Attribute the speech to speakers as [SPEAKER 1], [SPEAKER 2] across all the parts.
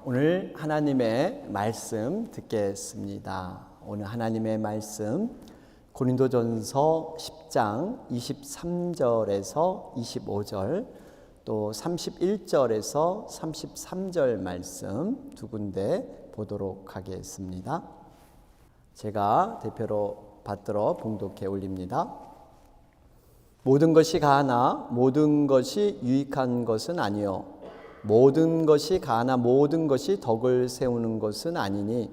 [SPEAKER 1] 오늘 하나님의 말씀 듣겠습니다. 오늘 하나님의 말씀 고린도전서 10장 23절에서 25절 또 31절에서 33절 말씀 두 군데 보도록 하겠습니다. 제가 대표로 받들어 봉독해 올립니다. 모든 것이 가하나 모든 것이 유익한 것은 아니요 모든 것이 가하나 모든 것이 덕을 세우는 것은 아니니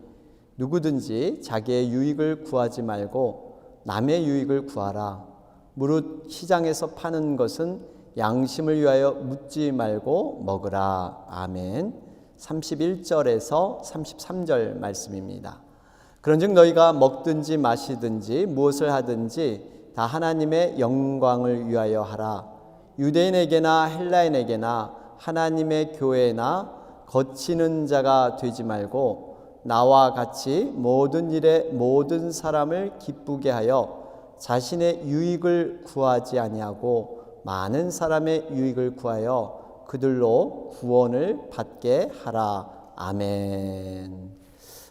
[SPEAKER 1] 누구든지 자기의 유익을 구하지 말고 남의 유익을 구하라. 무릇 시장에서 파는 것은 양심을 위하여 묻지 말고 먹으라. 아멘. 31절에서 33절 말씀입니다. 그런즉 너희가 먹든지 마시든지 무엇을 하든지 다 하나님의 영광을 위하여 하라. 유대인에게나 헬라인에게나 하나님의 교회나 거치는 자가 되지 말고 나와 같이 모든 일에 모든 사람을 기쁘게 하여 자신의 유익을 구하지 아니하고 많은 사람의 유익을 구하여 그들로 구원을 받게 하라. 아멘.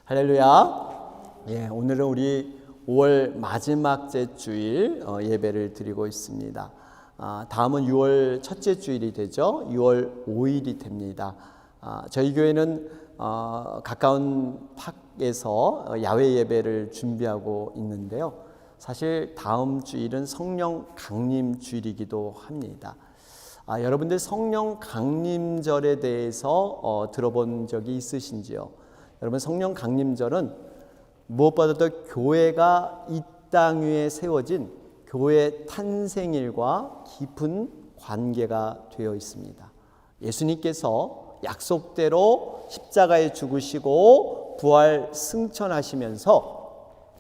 [SPEAKER 1] 할렐루야. 오늘은 우리 5월 마지막 주일 예배를 드리고 있습니다. 다음은 6월 첫째 주일이 되죠. 6월 5일이 됩니다. 저희 교회는 가까운 팍에서 야외 예배를 준비하고 있는데요. 사실 다음 주일은 성령 강림 주일이기도 합니다. 여러분들 성령 강림절에 대해서 들어본 적이 있으신지요? 여러분, 성령 강림절은 무엇보다도 교회가 이 땅 위에 세워진 교회 탄생일과 깊은 관계가 되어 있습니다. 예수님께서 약속대로 십자가에 죽으시고 부활 승천하시면서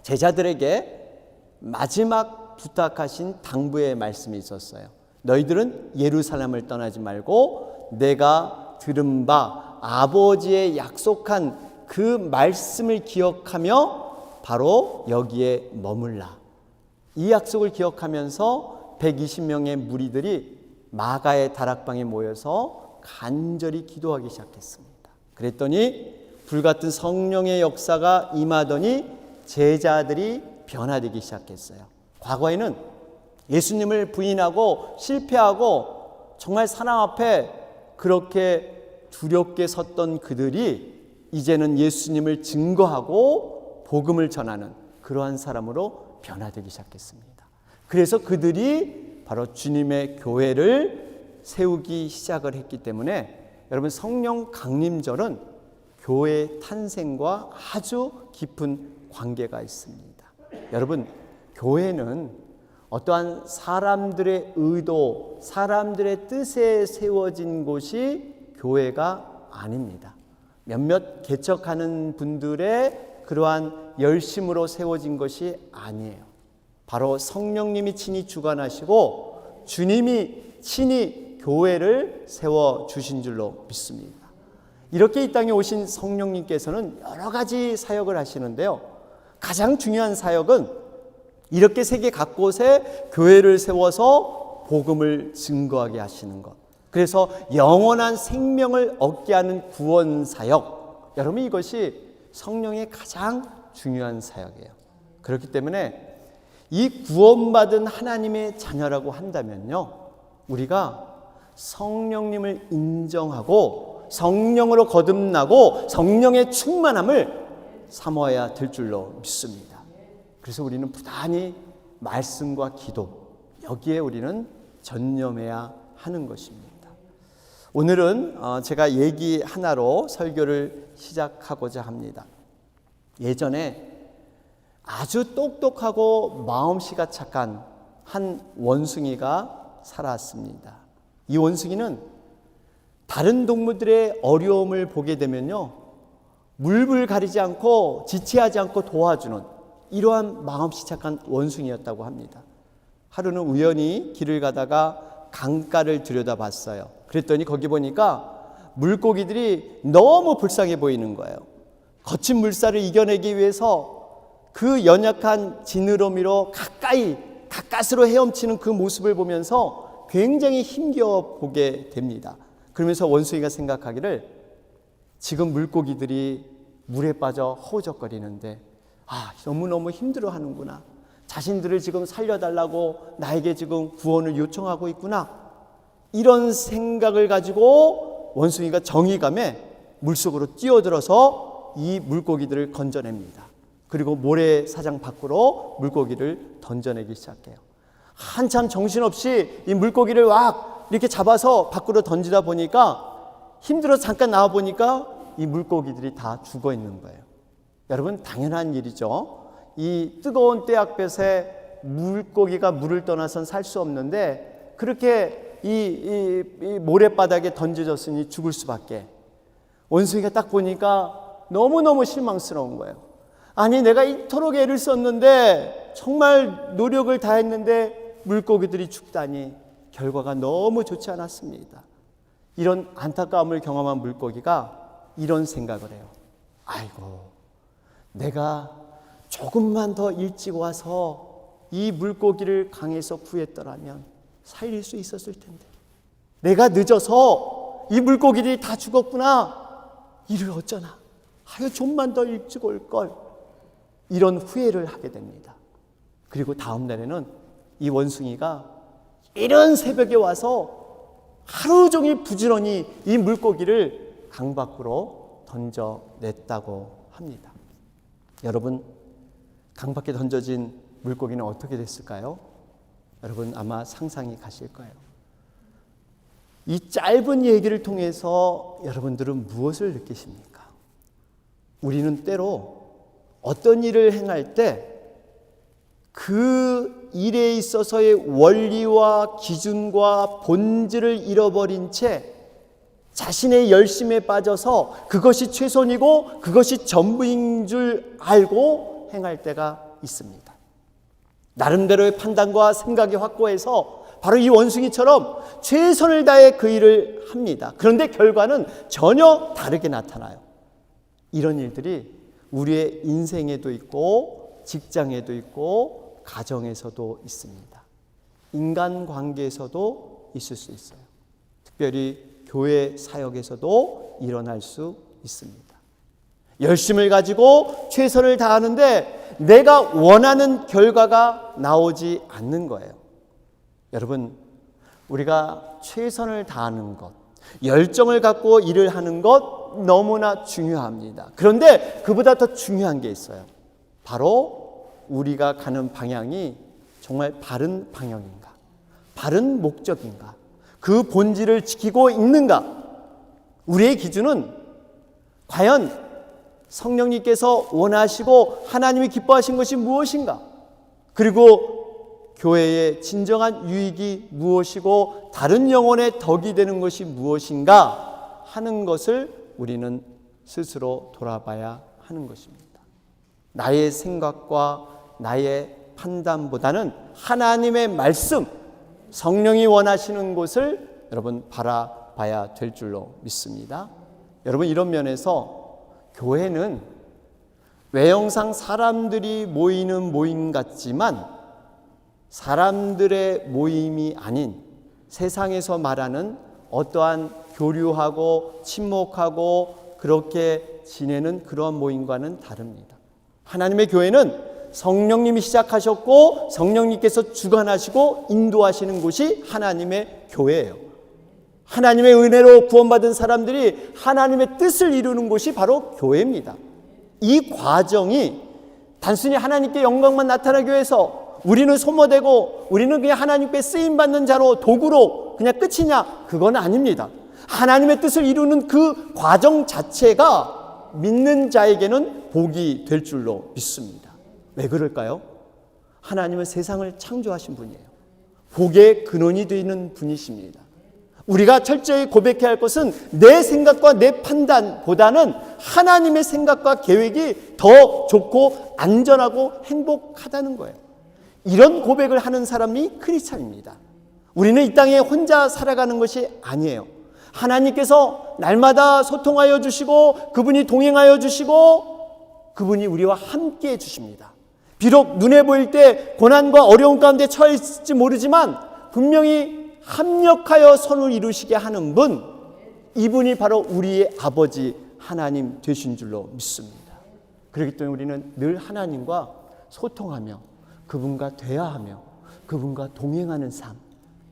[SPEAKER 1] 제자들에게 마지막 부탁하신 당부의 말씀이 있었어요. 너희들은 예루살렘을 떠나지 말고 내가 들은 바 아버지의 약속한 그 말씀을 기억하며 바로 여기에 머물라. 이 약속을 기억하면서 120명의 무리들이 마가의 다락방에 모여서 간절히 기도하기 시작했습니다. 그랬더니 불같은 성령의 역사가 임하더니 제자들이 변화되기 시작했어요. 과거에는 예수님을 부인하고 실패하고 정말 사람 앞에 그렇게 두렵게 섰던 그들이 이제는 예수님을 증거하고 복음을 전하는 그러한 사람으로 변화되기 시작했습니다. 그래서 그들이 바로 주님의 교회를 세우기 시작을 했기 때문에 여러분, 성령 강림절은 교회 탄생과 아주 깊은 관계가 있습니다. 여러분, 교회는 어떠한 사람들의 의도, 사람들의 뜻에 세워진 곳이 교회가 아닙니다. 몇몇 개척하는 분들의 그러한 열심으로 세워진 것이 아니에요. 바로 성령님이 친히 주관하시고 주님이 친히 교회를 세워주신 줄로 믿습니다. 이렇게 이 땅에 오신 성령님께서는 여러 가지 사역을 하시는데요. 가장 중요한 사역은 이렇게 세계 각곳에 교회를 세워서 복음을 증거하게 하시는 것. 그래서 영원한 생명을 얻게 하는 구원 사역. 여러분, 이것이 성령의 가장 중요한 사역이에요. 그렇기 때문에 이 구원받은 하나님의 자녀라고 한다면요, 우리가 성령님을 인정하고 성령으로 거듭나고 성령의 충만함을 사모해야 될 줄로 믿습니다. 그래서 우리는 부단히 말씀과 기도, 여기에 우리는 전념해야 하는 것입니다. 오늘은 제가 얘기 하나로 설교를 시작하고자 합니다. 예전에 아주 똑똑하고 마음씨가 착한 한 원숭이가 살았습니다. 이 원숭이는 다른 동물들의 어려움을 보게 되면요, 물불 가리지 않고 지체하지 않고 도와주는 이러한 마음씨 착한 원숭이였다고 합니다. 하루는 우연히 길을 가다가 강가를 들여다봤어요. 그랬더니 거기 보니까 물고기들이 너무 불쌍해 보이는 거예요. 거친 물살을 이겨내기 위해서 그 연약한 지느러미로 가까스로 헤엄치는 그 모습을 보면서 굉장히 힘겨워 보게 됩니다. 그러면서 원숭이가 생각하기를 지금 물고기들이 물에 빠져 허우적거리는데 너무너무 힘들어하는구나. 자신들을 지금 살려달라고 나에게 지금 구원을 요청하고 있구나. 이런 생각을 가지고 원숭이가 정의감에 물속으로 뛰어들어서 이 물고기들을 건져냅니다. 그리고 모래사장 밖으로 물고기를 던져내기 시작해요. 한참 정신없이 이 물고기를 막 이렇게 잡아서 밖으로 던지다 보니까 힘들어서 잠깐 나와 보니까 이 물고기들이 다 죽어 있는 거예요. 여러분, 당연한 일이죠. 이 뜨거운 떼약볕에 물고기가 물을 떠나선 살 수 없는데 그렇게 이 모래바닥에 던져졌으니 죽을 수밖에. 원숭이가 딱 보니까 너무너무 실망스러운 거예요. 아니, 내가 이토록 애를 썼는데 정말 노력을 다했는데 물고기들이 죽다니 결과가 너무 좋지 않았습니다. 이런 안타까움을 경험한 물고기가 이런 생각을 해요. 아이고, 내가 조금만 더 일찍 와서 이 물고기를 강에서 구했더라면 살릴 수 있었을 텐데, 내가 늦어서 이 물고기들이 다 죽었구나. 이를 어쩌나. 좀만 더 일찍 올걸. 이런 후회를 하게 됩니다. 그리고 다음 날에는 이 원숭이가 이른 새벽에 와서 하루 종일 부지런히 이 물고기를 강 밖으로 던져냈다고 합니다. 여러분, 강 밖에 던져진 물고기는 어떻게 됐을까요? 여러분 아마 상상이 가실 거예요. 이 짧은 얘기를 통해서 여러분들은 무엇을 느끼십니까? 우리는 때로 어떤 일을 행할 때 그 일에 있어서의 원리와 기준과 본질을 잃어버린 채 자신의 열심에 빠져서 그것이 최선이고 그것이 전부인 줄 알고 행할 때가 있습니다. 나름대로의 판단과 생각이 확고해서 바로 이 원숭이처럼 최선을 다해 그 일을 합니다. 그런데 결과는 전혀 다르게 나타나요. 이런 일들이 우리의 인생에도 있고 직장에도 있고 가정에서도 있습니다. 인간관계에서도 있을 수 있어요. 특별히 교회 사역에서도 일어날 수 있습니다. 열심을 가지고 최선을 다하는데 내가 원하는 결과가 나오지 않는 거예요. 여러분, 우리가 최선을 다하는 것, 열정을 갖고 일을 하는 것 너무나 중요합니다. 그런데 그보다 더 중요한 게 있어요. 바로 우리가 가는 방향이 정말 바른 방향인가? 바른 목적인가? 그 본질을 지키고 있는가? 우리의 기준은 과연 성령님께서 원하시고 하나님이 기뻐하신 것이 무엇인가? 그리고 교회의 진정한 유익이 무엇이고 다른 영혼의 덕이 되는 것이 무엇인가 하는 것을 우리는 스스로 돌아봐야 하는 것입니다. 나의 생각과 나의 판단보다는 하나님의 말씀, 성령이 원하시는 곳을 여러분 바라봐야 될 줄로 믿습니다. 여러분, 이런 면에서 교회는 외형상 사람들이 모이는 모임 같지만 사람들의 모임이 아닌 세상에서 말하는 어떠한 교류하고 친목하고 그렇게 지내는 그런 모임과는 다릅니다. 하나님의 교회는 성령님이 시작하셨고 성령님께서 주관하시고 인도하시는 곳이 하나님의 교회예요. 하나님의 은혜로 구원받은 사람들이 하나님의 뜻을 이루는 곳이 바로 교회입니다. 이 과정이 단순히 하나님께 영광만 나타나기 위해서 우리는 소모되고 우리는 그냥 하나님께 쓰임받는 자로 도구로 그냥 끝이냐? 그건 아닙니다. 하나님의 뜻을 이루는 그 과정 자체가 믿는 자에게는 복이 될 줄로 믿습니다. 왜 그럴까요? 하나님은 세상을 창조하신 분이에요. 복의 근원이 되는 분이십니다. 우리가 철저히 고백해야 할 것은 내 생각과 내 판단보다는 하나님의 생각과 계획이 더 좋고 안전하고 행복하다는 거예요. 이런 고백을 하는 사람이 크리스찬입니다. 우리는 이 땅에 혼자 살아가는 것이 아니에요. 하나님께서 날마다 소통하여 주시고 그분이 동행하여 주시고 그분이 우리와 함께 해 주십니다. 비록 눈에 보일 때 고난과 어려움 가운데 처해 있을지 모르지만 분명히 합력하여 선을 이루시게 하는 분, 이분이 바로 우리의 아버지 하나님 되신 줄로 믿습니다. 그렇기 때문에 우리는 늘 하나님과 소통하며 그분과 대화하며 그분과 동행하는 삶,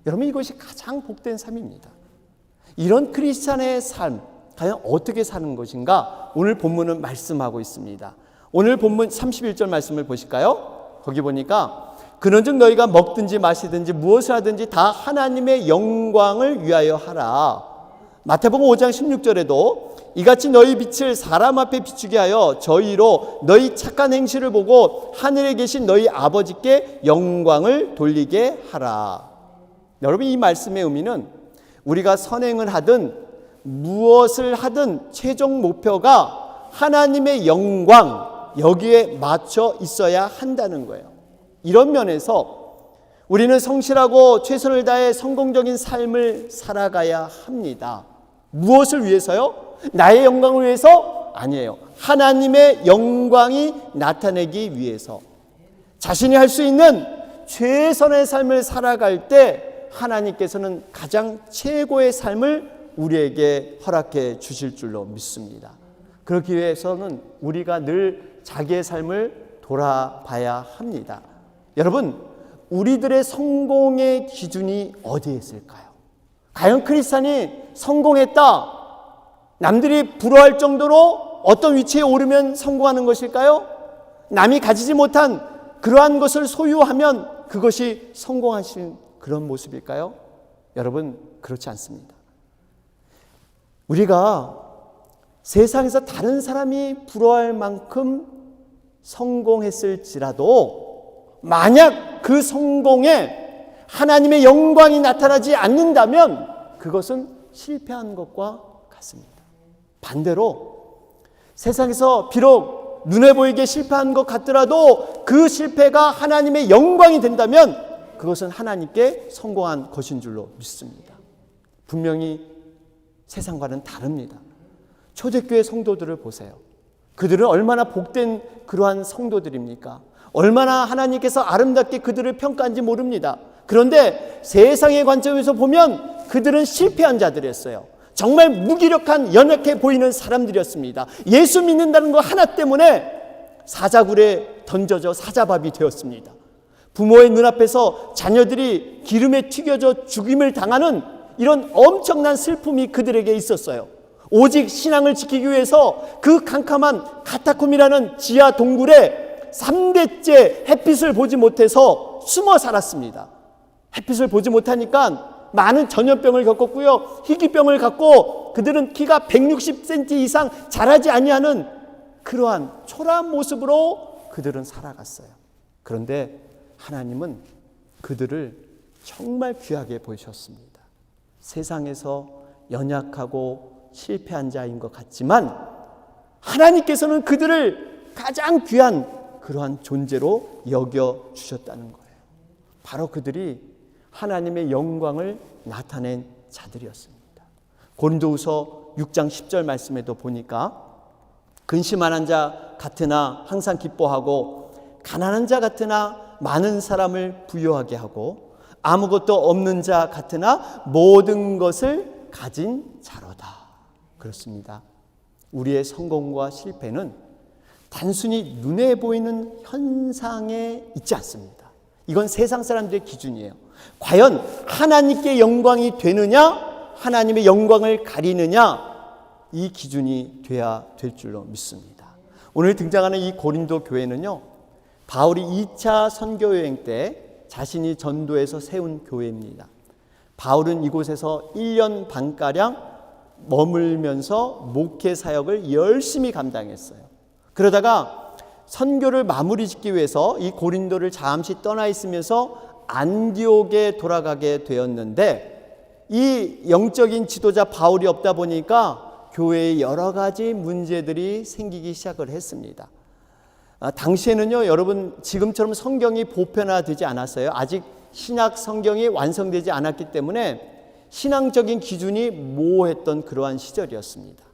[SPEAKER 1] 여러분 이것이 가장 복된 삶입니다. 이런 크리스찬의 삶 과연 어떻게 사는 것인가 오늘 본문은 말씀하고 있습니다. 오늘 본문 31절 말씀을 보실까요? 거기 보니까 그런즉 너희가 먹든지 마시든지 무엇을 하든지 다 하나님의 영광을 위하여 하라. 마태복음 5장 16절에도 이같이 너희 빛을 사람 앞에 비추게 하여 저희로 너희 착한 행실을 보고 하늘에 계신 너희 아버지께 영광을 돌리게 하라. 여러분 이 말씀의 의미는 우리가 선행을 하든 무엇을 하든 최종 목표가 하나님의 영광 여기에 맞춰 있어야 한다는 거예요. 이런 면에서 우리는 성실하고 최선을 다해 성공적인 삶을 살아가야 합니다. 무엇을 위해서요? 나의 영광을 위해서? 아니에요. 하나님의 영광이 나타내기 위해서 자신이 할 수 있는 최선의 삶을 살아갈 때 하나님께서는 가장 최고의 삶을 우리에게 허락해 주실 줄로 믿습니다. 그렇기 위해서는 우리가 늘 자기의 삶을 돌아봐야 합니다. 여러분, 우리들의 성공의 기준이 어디에 있을까요? 과연 크리스찬이 성공했다, 남들이 부러워할 정도로 어떤 위치에 오르면 성공하는 것일까요? 남이 가지지 못한 그러한 것을 소유하면 그것이 성공하신 그런 모습일까요? 여러분, 그렇지 않습니다. 우리가 세상에서 다른 사람이 부러워할 만큼 성공했을지라도 만약 그 성공에 하나님의 영광이 나타나지 않는다면 그것은 실패한 것과 같습니다. 반대로 세상에서 비록 눈에 보이게 실패한 것 같더라도 그 실패가 하나님의 영광이 된다면 그것은 하나님께 성공한 것인 줄로 믿습니다. 분명히 세상과는 다릅니다. 초대교회 성도들을 보세요. 그들은 얼마나 복된 그러한 성도들입니까? 얼마나 하나님께서 아름답게 그들을 평가한지 모릅니다. 그런데 세상의 관점에서 보면 그들은 실패한 자들이었어요. 정말 무기력한 연약해 보이는 사람들이었습니다. 예수 믿는다는 거 하나 때문에 사자굴에 던져져 사자밥이 되었습니다. 부모의 눈앞에서 자녀들이 기름에 튀겨져 죽임을 당하는 이런 엄청난 슬픔이 그들에게 있었어요. 오직 신앙을 지키기 위해서 그 캄캄한 카타콤이라는 지하 동굴에 3대째 햇빛을 보지 못해서 숨어 살았습니다. 햇빛을 보지 못하니까 많은 전염병을 겪었고요. 희귀병을 갖고 그들은 키가 160cm 이상 자라지 아니하는 그러한 초라한 모습으로 그들은 살아갔어요. 그런데 하나님은 그들을 정말 귀하게 보셨습니다. 세상에서 연약하고 실패한 자인 것 같지만 하나님께서는 그들을 가장 귀한 그러한 존재로 여겨주셨다는 거예요. 바로 그들이 하나님의 영광을 나타낸 자들이었습니다. 고린도후서 6장 10절 말씀에도 보니까 근심한 자 같으나 항상 기뻐하고 가난한 자 같으나 많은 사람을 부유하게 하고 아무것도 없는 자 같으나 모든 것을 가진 자로다. 그렇습니다. 우리의 성공과 실패는 단순히 눈에 보이는 현상에 있지 않습니다. 이건 세상 사람들의 기준이에요. 과연 하나님께 영광이 되느냐, 하나님의 영광을 가리느냐, 이 기준이 돼야 될 줄로 믿습니다. 오늘 등장하는 이 고린도 교회는요, 바울이 2차 선교여행 때 자신이 전도해서 세운 교회입니다. 바울은 이곳에서 1년 반가량 머물면서 목회 사역을 열심히 감당했어요. 그러다가 선교를 마무리 짓기 위해서 이 고린도를 잠시 떠나 있으면서 안디옥에 돌아가게 되었는데 이 영적인 지도자 바울이 없다 보니까 교회에 여러 가지 문제들이 생기기 시작을 했습니다. 당시에는요, 여러분 지금처럼 성경이 보편화되지 않았어요. 아직 신약 성경이 완성되지 않았기 때문에 신앙적인 기준이 모호했던 그러한 시절이었습니다.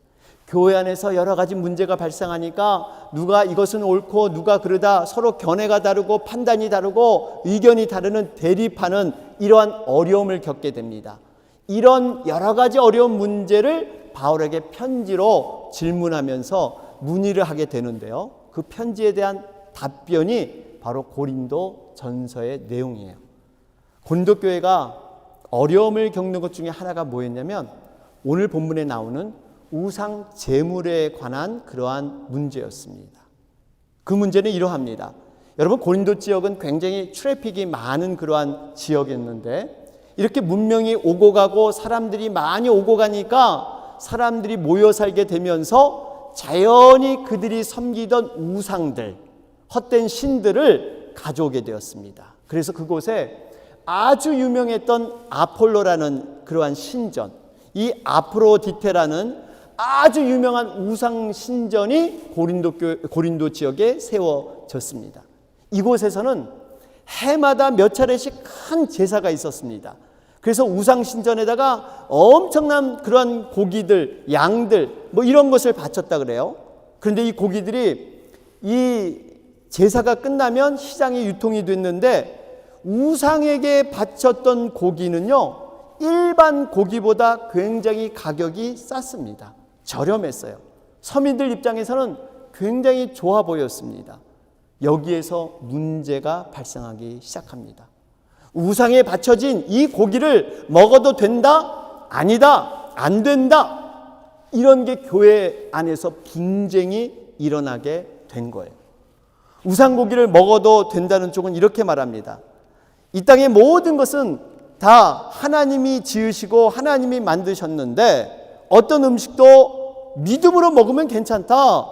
[SPEAKER 1] 교회 안에서 여러 가지 문제가 발생하니까 누가 이것은 옳고 누가 그러다 서로 견해가 다르고 판단이 다르고 의견이 다르는 대립하는 이러한 어려움을 겪게 됩니다. 이런 여러 가지 어려운 문제를 바울에게 편지로 질문하면서 문의를 하게 되는데요. 그 편지에 대한 답변이 바로 고린도 전서의 내용이에요. 고린도 교회가 어려움을 겪는 것 중에 하나가 뭐였냐면 오늘 본문에 나오는 우상 제물에 관한 그러한 문제였습니다. 그 문제는 이러합니다. 여러분, 고린도 지역은 굉장히 트래픽이 많은 그러한 지역이었는데 이렇게 문명이 오고 가고 사람들이 많이 오고 가니까 사람들이 모여 살게 되면서 자연히 그들이 섬기던 우상들, 헛된 신들을 가져오게 되었습니다. 그래서 그곳에 아주 유명했던 아폴로라는 그러한 신전, 이 아프로디테라는 아주 유명한 우상 신전이 고린도 지역에 세워졌습니다. 이곳에서는 해마다 몇 차례씩 큰 제사가 있었습니다. 그래서 우상 신전에다가 엄청난 그런 고기들, 양들 뭐 이런 것을 바쳤다 그래요. 그런데 이 고기들이 이 제사가 끝나면 시장에 유통이 됐는데 우상에게 바쳤던 고기는요, 일반 고기보다 굉장히 가격이 쌌습니다. 저렴했어요. 서민들 입장에서는 굉장히 좋아 보였습니다. 여기에서 문제가 발생하기 시작합니다. 우상에 바쳐진 이 고기를 먹어도 된다? 아니다? 안 된다? 이런 게 교회 안에서 분쟁이 일어나게 된 거예요. 우상 고기를 먹어도 된다는 쪽은 이렇게 말합니다. 이 땅의 모든 것은 다 하나님이 지으시고 하나님이 만드셨는데 어떤 음식도 믿음으로 먹으면 괜찮다.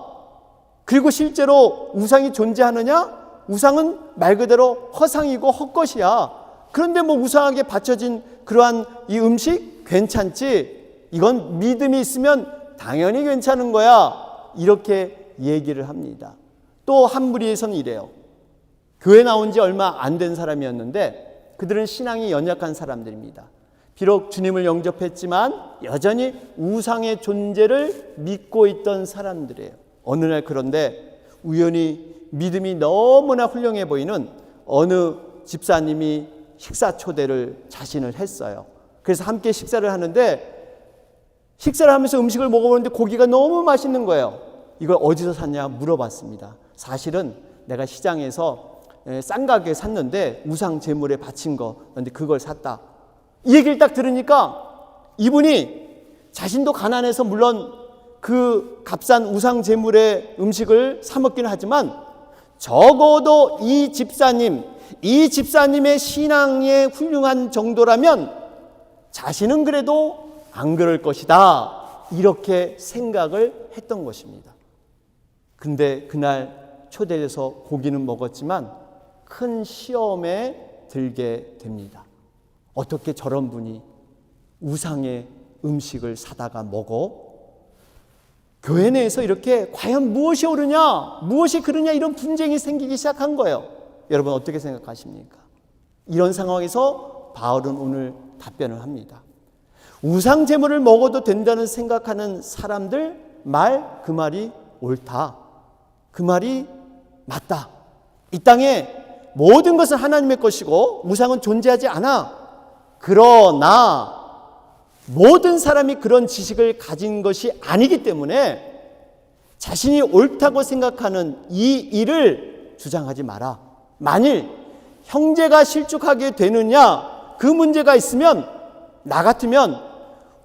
[SPEAKER 1] 그리고 실제로 우상이 존재하느냐? 우상은 말 그대로 허상이고 헛것이야. 그런데 뭐 우상에게 바쳐진 그러한 이 음식 괜찮지? 이건 믿음이 있으면 당연히 괜찮은 거야. 이렇게 얘기를 합니다. 또 한 무리에서는 이래요. 교회 나온 지 얼마 안 된 사람이었는데 그들은 신앙이 연약한 사람들입니다. 비록 주님을 영접했지만 여전히 우상의 존재를 믿고 있던 사람들이에요. 어느 날 그런데 우연히 믿음이 너무나 훌륭해 보이는 어느 집사님이 식사 초대를 자신을 했어요. 그래서 함께 식사를 하는데 식사를 하면서 음식을 먹어보는데 고기가 너무 맛있는 거예요. 이걸 어디서 샀냐 물어봤습니다. 사실은 내가 시장에서 싼 가격에 샀는데 우상 제물에 바친 거, 그런데 그걸 샀다. 이 얘기를 딱 들으니까 이분이 자신도 가난해서 물론 그 값싼 우상 제물의 음식을 사 먹기는 하지만 적어도 이 집사님의 신앙의 훌륭한 정도라면 자신은 그래도 안 그럴 것이다. 이렇게 생각을 했던 것입니다. 근데 그날 초대돼서 고기는 먹었지만 큰 시험에 들게 됩니다. 어떻게 저런 분이 우상의 음식을 사다가 먹어? 교회 내에서 이렇게 과연 무엇이 옳으냐, 무엇이 그르냐 이런 분쟁이 생기기 시작한 거예요. 여러분 어떻게 생각하십니까? 이런 상황에서 바울은 오늘 답변을 합니다. 우상 제물을 먹어도 된다는 생각하는 사람들 그 말이 옳다. 그 말이 맞다. 이 땅에 모든 것은 하나님의 것이고 우상은 존재하지 않아. 그러나 모든 사람이 그런 지식을 가진 것이 아니기 때문에 자신이 옳다고 생각하는 이 일을 주장하지 마라. 만일 형제가 실족하게 되느냐 그 문제가 있으면 나 같으면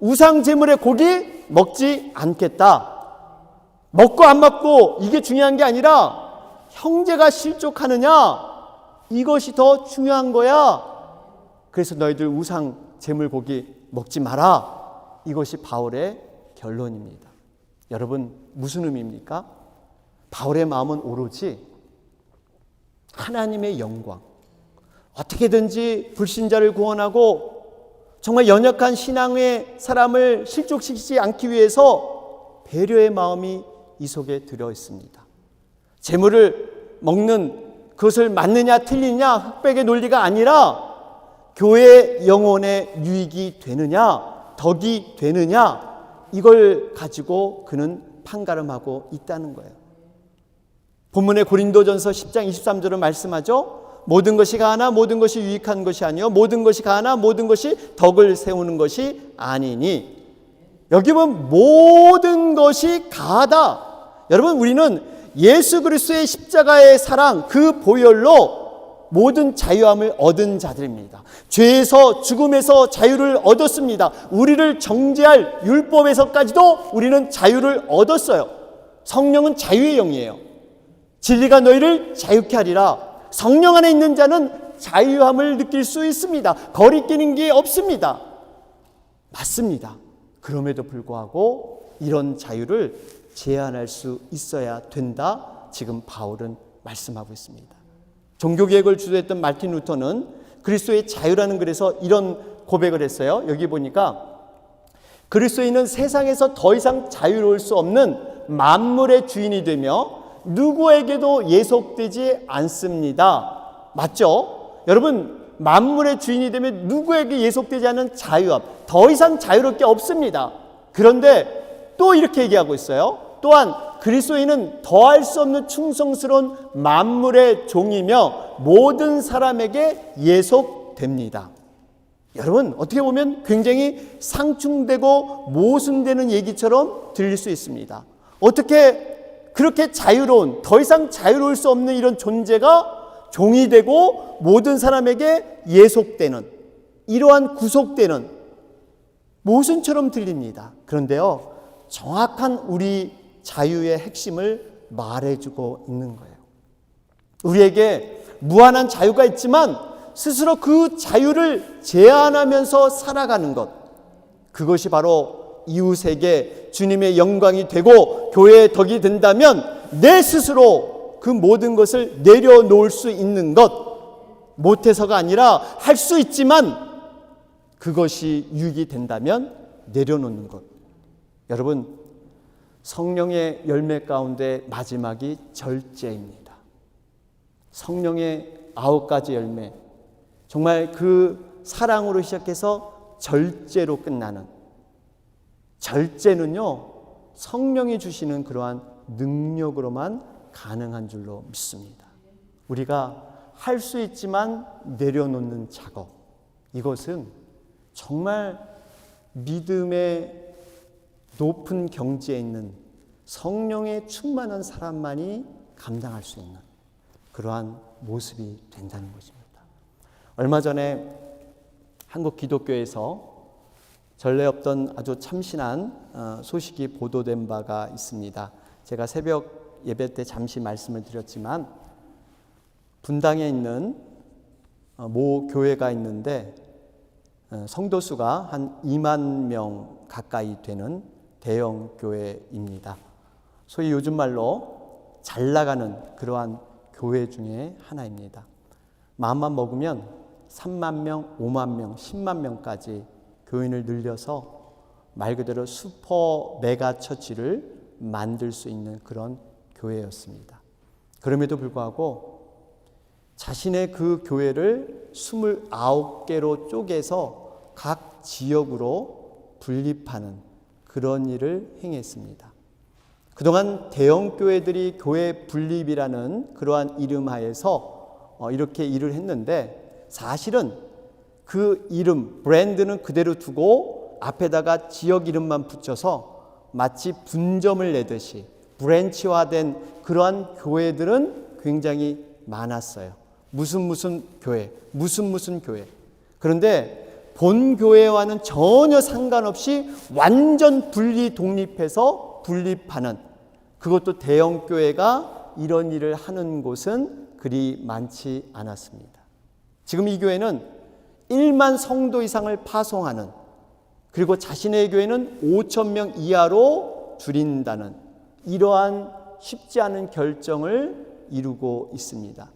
[SPEAKER 1] 우상 제물의 고기 먹지 않겠다. 먹고 안 먹고 이게 중요한 게 아니라 형제가 실족하느냐 이것이 더 중요한 거야. 그래서 너희들 우상 제물 고기 먹지 마라. 이것이 바울의 결론입니다. 여러분 무슨 의미입니까? 바울의 마음은 오로지 하나님의 영광, 어떻게든지 불신자를 구원하고 정말 연약한 신앙의 사람을 실족시키지 않기 위해서 배려의 마음이 이 속에 들어 있습니다. 재물을 먹는 그것을 맞느냐 틀리냐 흑백의 논리가 아니라 교회 영혼의 유익이 되느냐 덕이 되느냐 이걸 가지고 그는 판가름하고 있다는 거예요. 본문의 고린도전서 10장 23절은 말씀하죠. 모든 것이 가하나 모든 것이 유익한 것이 아니요 모든 것이 가하나 모든 것이 덕을 세우는 것이 아니니. 여기 보면 모든 것이 가하다. 여러분, 우리는 예수 그리스도의 십자가의 사랑, 그 보혈로 모든 자유함을 얻은 자들입니다. 죄에서, 죽음에서 자유를 얻었습니다. 우리를 정죄할 율법에서까지도 우리는 자유를 얻었어요. 성령은 자유의 영이에요. 진리가 너희를 자유케 하리라. 성령 안에 있는 자는 자유함을 느낄 수 있습니다. 거리끼는 게 없습니다. 맞습니다. 그럼에도 불구하고 이런 자유를 제한할 수 있어야 된다. 지금 바울은 말씀하고 있습니다. 종교개혁을 주도했던 마틴 루터는 그리스도의 자유라는 글에서 이런 고백을 했어요. 여기 보니까 그리스도인은 세상에서 더 이상 자유로울 수 없는 만물의 주인이 되며 누구에게도 예속되지 않습니다. 맞죠? 여러분, 만물의 주인이 되면 누구에게 예속되지 않은 자유함, 더 이상 자유로울 게 없습니다. 그런데 또 이렇게 얘기하고 있어요. 또한 그리스도인은 더할 수 없는 충성스러운 만물의 종이며 모든 사람에게 예속됩니다. 여러분, 어떻게 보면 굉장히 상충되고 모순되는 얘기처럼 들릴 수 있습니다. 어떻게 그렇게 자유로운, 더 이상 자유로울 수 없는 이런 존재가 종이 되고 모든 사람에게 예속되는, 이러한 구속되는 모순처럼 들립니다. 그런데요, 정확한 우리 자유의 핵심을 말해주고 있는 거예요. 우리에게 무한한 자유가 있지만 스스로 그 자유를 제한하면서 살아가는 것, 그것이 바로 이웃에게 주님의 영광이 되고 교회의 덕이 된다면 내 스스로 그 모든 것을 내려놓을 수 있는 것, 못해서가 아니라 할 수 있지만 그것이 유익이 된다면 내려놓는 것. 여러분, 성령의 열매 가운데 마지막이 절제입니다. 성령의 9가지 열매, 정말 그 사랑으로 시작해서 절제로 끝나는, 절제는요 성령이 주시는 그러한 능력으로만 가능한 줄로 믿습니다. 우리가 할 수 있지만 내려놓는 작업, 이것은 정말 믿음의 높은 경지에 있는 성령에 충만한 사람만이 감당할 수 있는 그러한 모습이 된다는 것입니다. 얼마 전에 한국 기독교에서 전례 없던 아주 참신한 소식이 보도된 바가 있습니다. 제가 새벽 예배 때 잠시 말씀을 드렸지만 분당에 있는 모 교회가 있는데 성도 수가 한 2만 명 가까이 되는 대형 교회입니다. 소위 요즘 말로 잘 나가는 그러한 교회 중에 하나입니다. 마음만 먹으면 3만 명, 5만 명, 10만 명까지 교인을 늘려서 말 그대로 슈퍼 메가 처치를 만들 수 있는 그런 교회였습니다. 그럼에도 불구하고 자신의 그 교회를 29개로 쪼개서 각 지역으로 분립하는 그런 일을 행했습니다. 그동안 대형 교회들이 교회 분립이라는 그러한 이름 하에서 이렇게 일을 했는데 사실은 그 이름, 브랜드는 그대로 두고 앞에다가 지역 이름만 붙여서 마치 분점을 내듯이 브랜치화된 그러한 교회들은 굉장히 많았어요. 무슨 교회, 무슨 교회. 그런데 본 교회와는 전혀 상관없이 완전 분리 독립해서 분립하는, 그것도 대형 교회가 이런 일을 하는 곳은 그리 많지 않았습니다. 지금 이 교회는 1만 성도 이상을 파송하는, 그리고 자신의 교회는 5,000명 이하로 줄인다는 이러한 쉽지 않은 결정을 이루고 있습니다.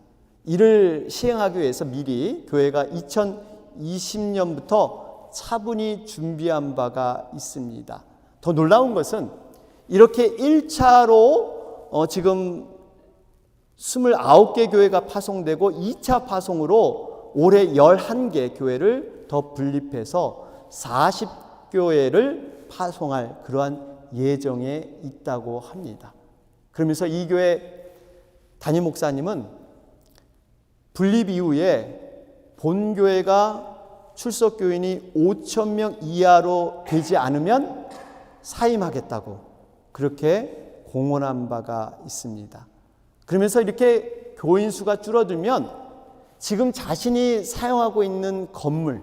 [SPEAKER 1] 이를 시행하기 위해서 미리 교회가 2020년부터 차분히 준비한 바가 있습니다. 더 놀라운 것은 이렇게 1차로 지금 29개 교회가 파송되고 2차 파송으로 올해 11개 교회를 더 분립해서 40교회를 파송할 그러한 예정에 있다고 합니다. 그러면서 이 교회 담임 목사님은 분립 이후에 본교회가 출석교인이 5,000명 이하로 되지 않으면 사임하겠다고 그렇게 공언한 바가 있습니다. 그러면서 이렇게 교인 수가 줄어들면 지금 자신이 사용하고 있는 건물,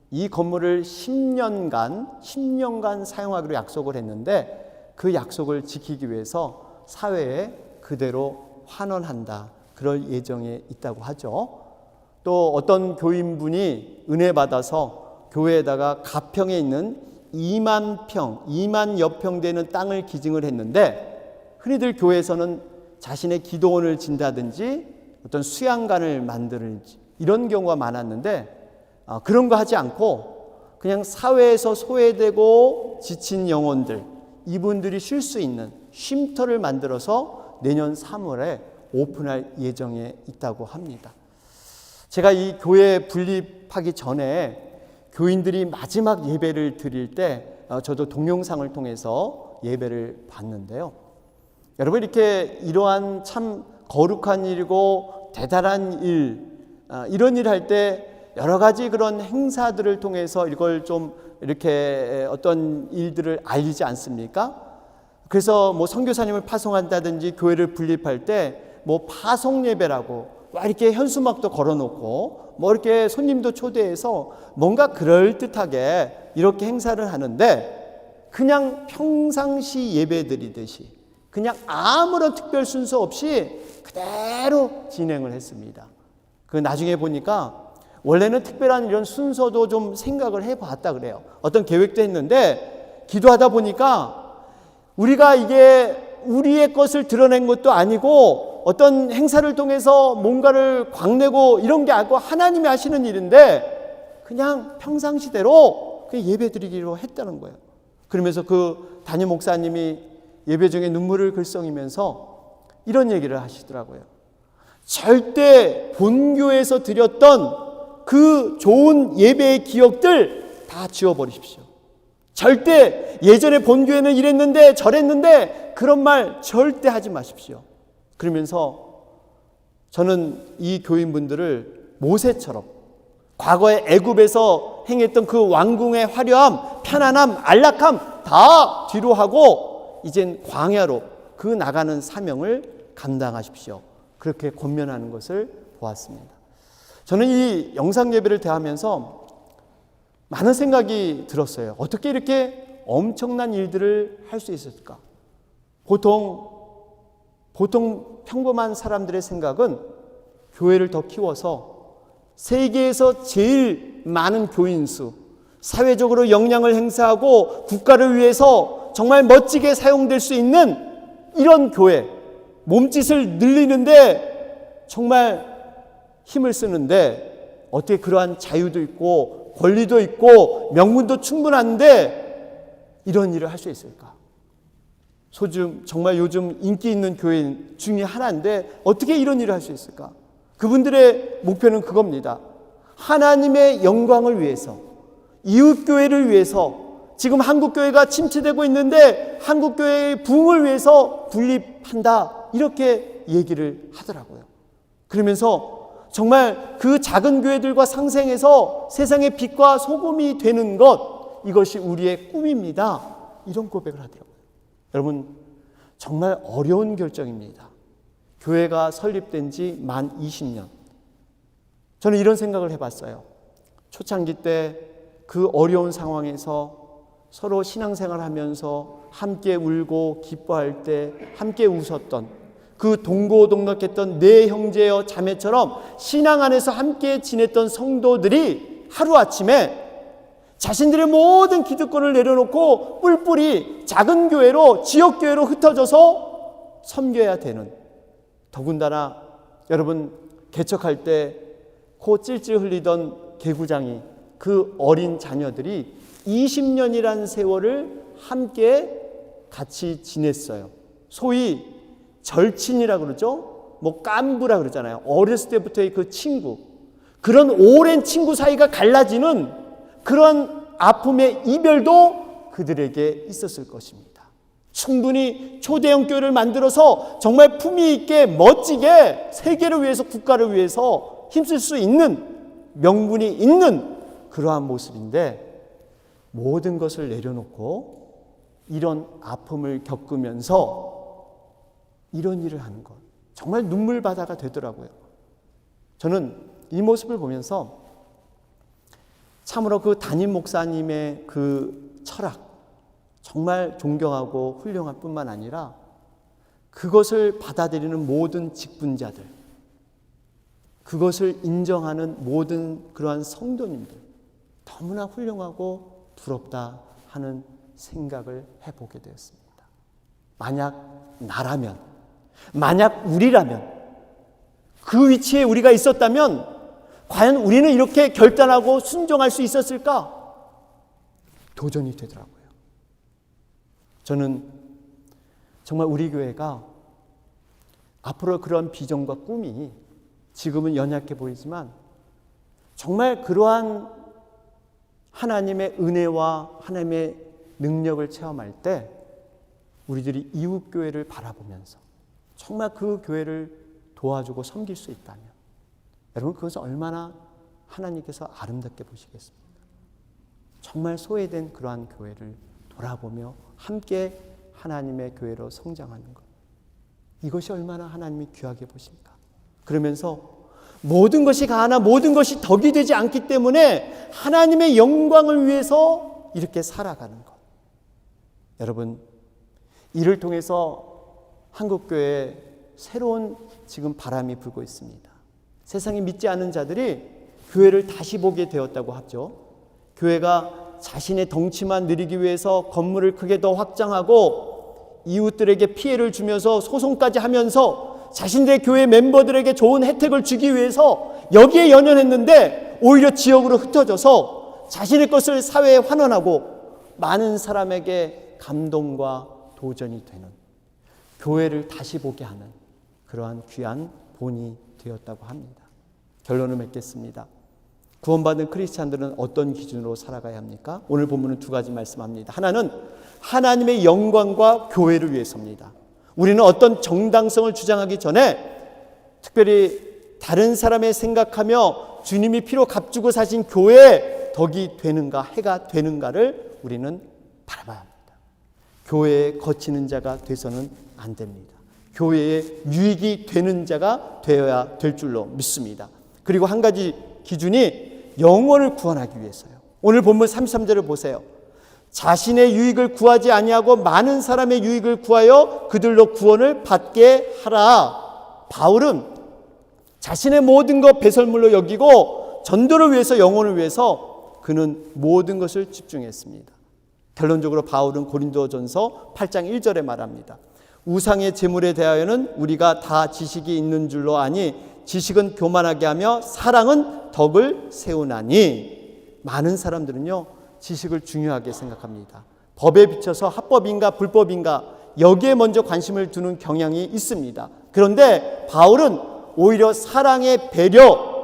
[SPEAKER 1] 이 건물을 10년간 사용하기로 약속을 했는데 그 약속을 지키기 위해서 사회에 그대로 환원한다. 그럴 예정에 있다고 하죠. 또 어떤 교인분이 은혜 받아서 교회에다가 가평에 있는 2만여 평 되는 땅을 기증을 했는데 흔히들 교회에서는 자신의 기도원을 진다든지 어떤 수양관을 만들든지 이런 경우가 많았는데 그런 거 하지 않고 그냥 사회에서 소외되고 지친 영혼들, 이분들이 쉴 수 있는 쉼터를 만들어서 내년 3월에 오픈할 예정에 있다고 합니다. 제가 이 교회 분립하기 전에 교인들이 마지막 예배를 드릴 때 저도 동영상을 통해서 예배를 봤는데요. 여러분, 이렇게 이러한 참 거룩한 일이고 대단한 일, 이런 일 할 때 여러 가지 그런 행사들을 통해서 이걸 좀 이렇게 어떤 일들을 알리지 않습니까? 그래서 뭐 선교사님을 파송한다든지 교회를 분립할 때 뭐 파송 예배라고 이렇게 현수막도 걸어놓고 뭐 이렇게 손님도 초대해서 뭔가 그럴듯하게 이렇게 행사를 하는데 그냥 평상시 예배 드리듯이 그냥 아무런 특별 순서 없이 그대로 진행을 했습니다. 그 나중에 보니까 원래는 특별한 이런 순서도 좀 생각을 해봤다 그래요. 어떤 계획도 했는데 기도하다 보니까 우리가 이게 우리의 것을 드러낸 것도 아니고 어떤 행사를 통해서 뭔가를 광내고 이런 게 아니고 하나님이 하시는 일인데 그냥 평상시대로 예배 드리기로 했다는 거예요. 그러면서 그 담임 목사님이 예배 중에 눈물을 글썽이면서 이런 얘기를 하시더라고요. 절대 본교에서 드렸던 그 좋은 예배의 기억들 다 지워버리십시오. 절대 예전에 본교회는 이랬는데 저랬는데 그런 말 절대 하지 마십시오. 그러면서 저는 이 교인분들을 모세처럼 과거에 애굽에서 행했던 그 왕궁의 화려함, 편안함, 안락함 다 뒤로 하고 이젠 광야로 그 나가는 사명을 감당하십시오. 그렇게 권면하는 것을 보았습니다. 저는 이 영상 예배를 대하면서 많은 생각이 들었어요. 어떻게 이렇게 엄청난 일들을 할 수 있었을까? 보통 평범한 사람들의 생각은 교회를 더 키워서 세계에서 제일 많은 교인 수, 사회적으로 영향을 행사하고 국가를 위해서 정말 멋지게 사용될 수 있는 이런 교회, 몸짓을 늘리는데 정말 힘을 쓰는데 어떻게 그러한 자유도 있고 권리도 있고 명분도 충분한데 이런 일을 할 수 있을까? 정말 요즘 인기 있는 교회 중에 하나인데 어떻게 이런 일을 할 수 있을까? 그분들의 목표는 그겁니다. 하나님의 영광을 위해서, 이웃교회를 위해서, 지금 한국교회가 침체되고 있는데 한국교회의 부흥을 위해서 분립한다, 이렇게 얘기를 하더라고요. 그러면서 정말 그 작은 교회들과 상생해서 세상의 빛과 소금이 되는 것, 이것이 우리의 꿈입니다. 이런 고백을 하더라고요. 여러분, 정말 어려운 결정입니다. 교회가 설립된 지 만 20년. 저는 이런 생각을 해봤어요. 초창기 때 그 어려운 상황에서 서로 신앙생활 하면서 함께 울고 기뻐할 때 함께 웃었던 그 동고동락했던 내 형제여 자매처럼 신앙 안에서 함께 지냈던 성도들이 하루아침에 자신들의 모든 기득권을 내려놓고 뿔뿔이 작은 교회로, 지역교회로 흩어져서 섬겨야 되는, 더군다나 여러분 개척할 때 코 찔찔 흘리던 개구장이, 그 어린 자녀들이 20년이라는 세월을 함께 같이 지냈어요. 소위 절친이라 그러죠. 뭐 깐부라 그러잖아요. 어렸을 때부터의 그 친구, 그런 오랜 친구 사이가 갈라지는 그런 아픔의 이별도 그들에게 있었을 것입니다. 충분히 초대형 교회를 만들어서 정말 품위 있게 멋지게 세계를 위해서, 국가를 위해서 힘쓸 수 있는, 명분이 있는 그러한 모습인데 모든 것을 내려놓고 이런 아픔을 겪으면서 이런 일을 하는 것, 정말 눈물바다가 되더라고요. 저는 이 모습을 보면서 참으로 그 담임 목사님의 그 철학, 정말 존경하고 훌륭할 뿐만 아니라 그것을 받아들이는 모든 직분자들, 그것을 인정하는 모든 그러한 성도님들, 너무나 훌륭하고 부럽다 하는 생각을 해보게 되었습니다. 만약 나라면, 만약 우리라면, 그 위치에 우리가 있었다면 과연 우리는 이렇게 결단하고 순종할 수 있었을까? 도전이 되더라고요. 저는 정말 우리 교회가 앞으로 그런 비전과 꿈이 지금은 연약해 보이지만 정말 그러한 하나님의 은혜와 하나님의 능력을 체험할 때 우리들이 이웃교회를 바라보면서 정말 그 교회를 도와주고 섬길 수 있다면 여러분, 그것은 얼마나 하나님께서 아름답게 보시겠습니까? 정말 소외된 그러한 교회를 돌아보며 함께 하나님의 교회로 성장하는 것, 이것이 얼마나 하나님이 귀하게 보십니까? 그러면서 모든 것이 가하나 모든 것이 덕이 되지 않기 때문에 하나님의 영광을 위해서 이렇게 살아가는 것. 여러분, 이를 통해서 한국교회에 새로운 지금 바람이 불고 있습니다. 세상이 믿지 않는 자들이 교회를 다시 보게 되었다고 하죠. 교회가 자신의 덩치만 누리기 위해서 건물을 크게 더 확장하고 이웃들에게 피해를 주면서 소송까지 하면서 자신들의 교회 멤버들에게 좋은 혜택을 주기 위해서 여기에 연연했는데 오히려 지역으로 흩어져서 자신의 것을 사회에 환원하고 많은 사람에게 감동과 도전이 되는, 교회를 다시 보게 하는 그러한 귀한 본이 되었다고 합니다. 결론을 맺겠습니다. 구원받은 크리스찬들은 어떤 기준으로 살아가야 합니까? 오늘 본문은 두 가지 말씀합니다. 하나는 하나님의 영광과 교회를 위해서입니다. 우리는 어떤 정당성을 주장하기 전에 특별히 다른 사람의 생각하며 주님이 피로 값주고 사신 교회에 덕이 되는가 해가 되는가를 우리는 바라봐야 합니다. 교회에 거치는 자가 돼서는 안 됩니다. 교회에 유익이 되는 자가 되어야 될 줄로 믿습니다. 그리고 한 가지 기준이 영혼을 구원하기 위해서요. 오늘 본문 33절을 보세요. 자신의 유익을 구하지 아니하고 많은 사람의 유익을 구하여 그들로 구원을 받게 하라. 바울은 자신의 모든 것 배설물로 여기고 전도를 위해서, 영혼을 위해서 그는 모든 것을 집중했습니다. 결론적으로 바울은 고린도전서 8장 1절에 말합니다. 우상의 제물에 대하여는 우리가 다 지식이 있는 줄로 아니 지식은 교만하게 하며 사랑은 덕을 세우나니. 많은 사람들은요, 지식을 중요하게 생각합니다. 법에 비춰서 합법인가 불법인가 여기에 먼저 관심을 두는 경향이 있습니다. 그런데 바울은 오히려 사랑의 배려,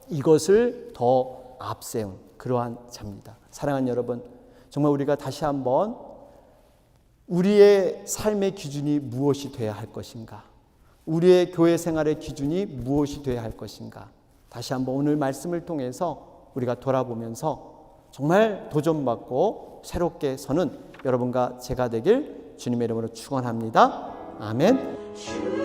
[SPEAKER 1] 이것을 더 앞세운 그러한 자입니다. 사랑하는 여러분, 정말 우리가 다시 한번 우리의 삶의 기준이 무엇이 되어야 할 것인가, 우리의 교회 생활의 기준이 무엇이 되어야 할 것인가, 다시 한번 오늘 말씀을 통해서 우리가 돌아보면서 정말 도전받고 새롭게 서는 여러분과 제가 되길 주님의 이름으로 축원합니다. 아멘.